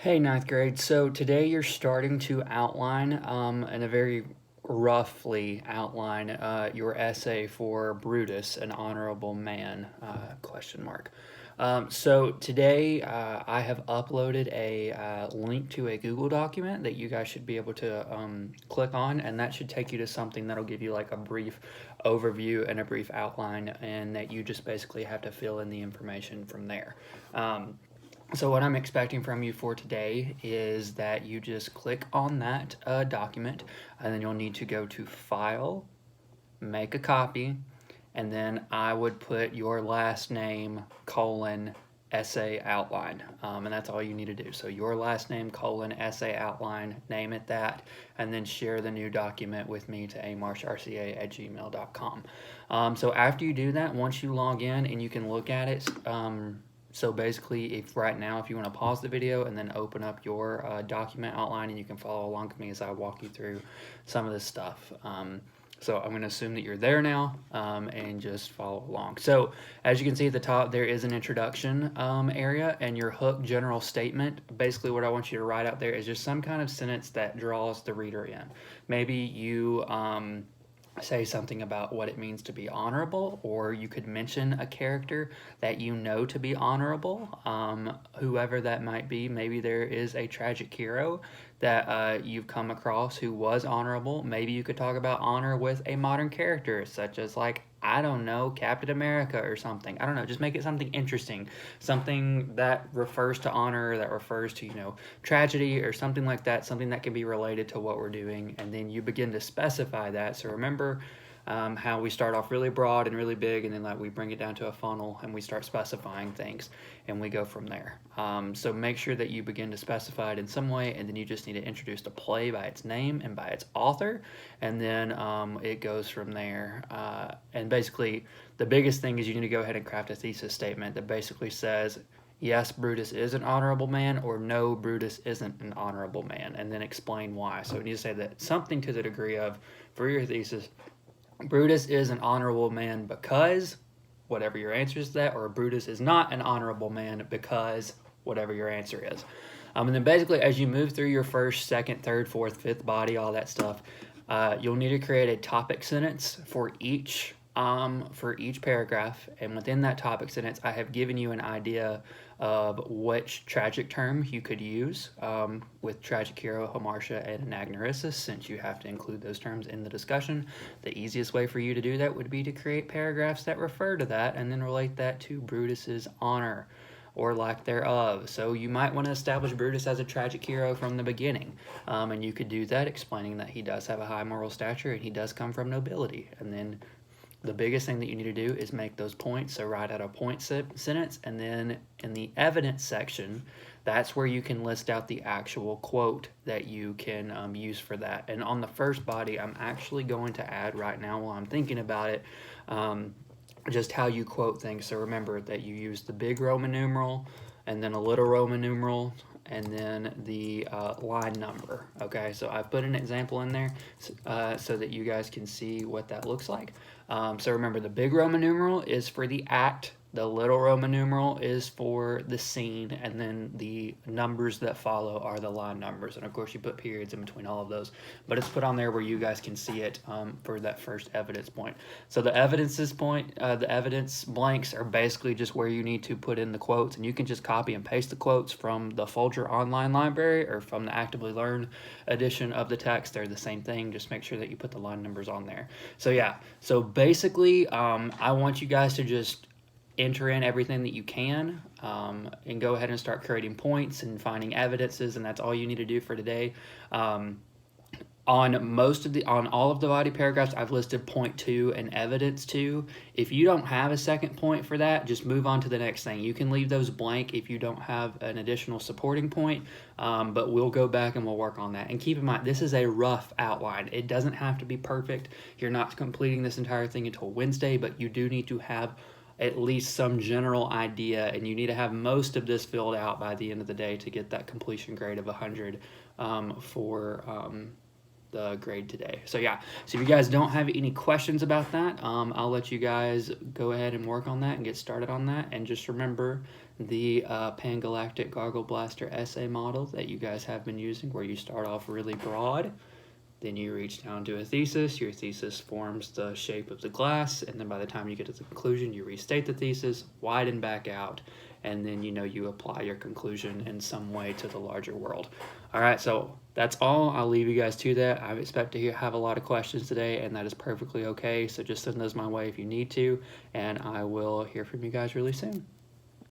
Hey, ninth grade. So today you're starting to outline, in a very roughly outline, your essay for Brutus, an honorable man, question mark. So today I have uploaded a link to a Google document that you guys should be able to click on, and that should take you to something that'll give you like a brief overview and a brief outline, and that you just basically have to fill in the information from there. So what I'm expecting from you for today is that you just click on that document, and then you'll need to go to File, make a copy, and then I would put your last name, colon, essay outline. And that's all you need to do. So your last name, colon, essay outline, name it that, and then share the new document with me to amarshRCA@gmail.com. So after you do that, once you log in and you can look at it, so basically, if right now, if you want to pause the video and then open up your document outline, and you can follow along with me as I walk you through some of this stuff. So I'm going to assume that you're there now, and just follow along. So as you can see at the top, there is an introduction area, and your hook general statement. Basically what I want you to write out there is just some kind of sentence that draws the reader in. Maybe you say something about what it means to be honorable, or you could mention a character that you know to be honorable, whoever that might be. Maybe there is a tragic hero that you've come across who was honorable. Maybe you could talk about honor with a modern character, such as, like, I don't know, Captain America or something. I don't know, just make it something interesting, something that refers to honor, that refers to, tragedy or something like that, something that can be related to what we're doing, and then you begin to specify that. So remember how we start off really broad and really big, and then like we bring it down to a funnel and we start specifying things, and we go from there. So make sure that you begin to specify it in some way, and then you just need to introduce the play by its name and by its author, and then it goes from there. And basically, the biggest thing is you need to go ahead and craft a thesis statement that basically says, yes, Brutus is an honorable man, or no, Brutus isn't an honorable man, and then explain why. So you need to say that something to the degree of, for your thesis, Brutus is an honorable man because whatever your answer is to that, or Brutus is not an honorable man because whatever your answer is. And then basically, as you move through your first, second, third, fourth, fifth body, all that stuff, you'll need to create a topic sentence for each paragraph, and within that topic sentence, I have given you an idea of which tragic term you could use with tragic hero, Hamartia, and Anagnorisis, since you have to include those terms in the discussion. The easiest way for you to do that would be to create paragraphs that refer to that, and then relate that to Brutus's honor or lack thereof. So you might want to establish Brutus as a tragic hero from the beginning, and you could do that explaining that he does have a high moral stature and he does come from nobility. And then the biggest thing that you need to do is make those points. So write out a point sentence, and then in the evidence section, that's where you can list out the actual quote that you can use for that. And on the first body, I'm actually going to add right now, while I'm thinking about it, just how you quote things. So remember that you use the big Roman numeral, and then a little Roman numeral, and then the line number. Okay, so I've put an example in there so that you guys can see what that looks like. So remember, the big Roman numeral is for the act, the little Roman numeral is for the scene, and then the numbers that follow are the line numbers. And of course, you put periods in between all of those, but it's put on there where you guys can see it for that first evidence point. So the evidence blanks are basically just where you need to put in the quotes, and you can just copy and paste the quotes from the Folger online library or from the Actively Learn edition of the text. They're the same thing. Just make sure that you put the line numbers on there. So yeah, so basically, I want you guys to just enter in everything that you can, and go ahead and start creating points and finding evidences, and that's all you need to do for today. On all of the body paragraphs, I've listed point 2 and evidence 2. If you don't have a second point for that, just move on to the next thing. You can leave those blank if you don't have an additional supporting point, but we'll go back and we'll work on that. And keep in mind, this is a rough outline. It doesn't have to be perfect. You're not completing this entire thing until Wednesday, but you do need to have at least some general idea, and you need to have most of this filled out by the end of the day to get that completion grade of 100 for the grade today. So yeah, so if you guys don't have any questions about that, I'll let you guys go ahead and work on that and get started on that. And just remember the Pangalactic Gargle Blaster essay model that you guys have been using, where you start off really broad, then you reach down to a thesis. Your thesis forms the shape of the glass, and then by the time you get to the conclusion, you restate the thesis, widen back out, and then you apply your conclusion in some way to the larger world. All right, so that's all. I'll leave you guys to that. I expect to have a lot of questions today, and that is perfectly okay. So just send those my way if you need to, and I will hear from you guys really soon.